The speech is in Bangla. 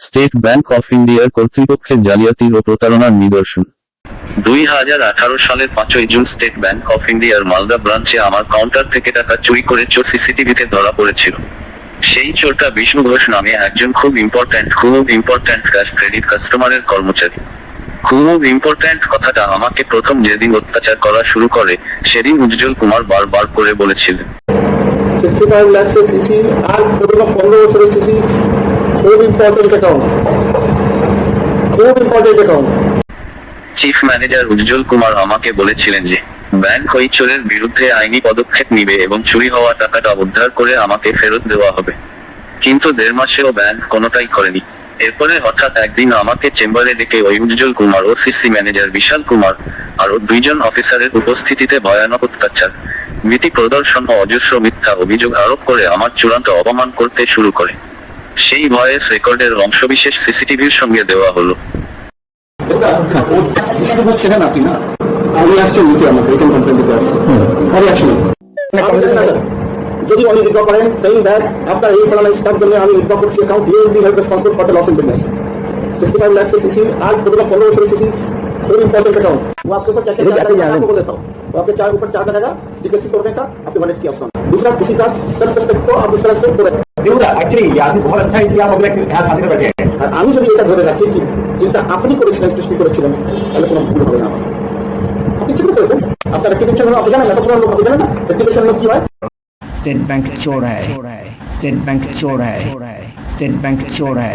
স্টেট ব্যাংক অফ ইন্ডিয়ার কর্তৃপক্ষের জালিয়াতির ও প্রতারণার নিদর্শন। 2018 সালের 5 জুন স্টেট ব্যাংক অফ ইন্ডিয়ার মালদা ব্রাঞ্চে আমার কাউন্টার থেকে টাকা চুরি করে চোর সিসিটিভিতে ধরা পড়েছিল। সেই চোরটা বিষ্ণু ঘোষ নামে একজন খুব ইম্পর্ট্যান্ট ক্যাশ ক্রেডিট কাস্টমারের কর্মচারী। খুব ইম্পর্ট্যান্ট কথাটা আমাকে প্রথম যেদিন অত্যাচার করা শুরু করে সেদিন উজ্জ্বল কুমার বারবার করে বলেছিলেন 65 লাখ সিসি আর 15 বছরের সিসি খুব ইম্পর্টেন্ট অ্যাকাউন্ট। চিফ ম্যানেজার উজ্জ্বল কুমার আমাকে বলেছিলেন যে ব্যাংক ওই চোরের বিরুদ্ধে আইনি পদক্ষেপ নিবে এবং চুরি হওয়া টাকাটা উদ্ধার করে আমাকে ফেরত দেওয়া হবে। কিন্তু 1.5 মাসেও ব্যাংক কোনোটাই করেনি। এরপরে হঠাৎ একদিন আমাকে চেম্বারে ডেকে ওই উজ্জ্বল কুমার ও সিসি ম্যানেজার বিশাল কুমার আরো 2 জন অফিসারের উপস্থিতিতে ভয়ানক অত্যাচার, ভীতি প্রদর্শন ও অজস্র মিথ্যা অভিযোগ আরোপ করে আমার চূড়ান্ত অপমান করতে শুরু করে। সেই ভয়েস রেকর্ডের অংশবিশেষ সিসিটিভির সঙ্গে দেওয়া হলো। যদি উনি উইথড্র করেন সেইং দ্যাট আফটার এই ফলানা স্টাফ জন্য আমি উইথড্র করছি account you will be held responsible for the loss in business 65 lakh से सीसी आज 15 वर्ष सीसी वेरी इंपॉर्टेंट अकाउंट। वो आपके ऊपर क्या आपको बोल देता हूँ, वो आपके चार ऊपर 4 लगेगा डिकेसी तोड़ने का, आपके बजट की आसान। दूसरा किसी का सेल्फ रिस्पेक्ट को आप इस तरह से तोड़े एक्चुअली ये आदमी बहुत अच्छा है, इसलिए आप अगले यहाँ शादी में बैठे हैं। আর আমি যদি এটা ধরে রাখি কি যেটা আপনি করেছিলেন সৃষ্টি করেছিলেন তাহলে কোনো ভুল হবে না। আপনি কি করেছেন? আপনার রেপুটেশন হলো আপনি জানেন না, আপনার লোক আপনি জানেন না রেপুটেশন হলো কি হয়। स्टेट बैंक चोर है, स्टेट बैंक चोर है, स्टेट बैंक चोर है।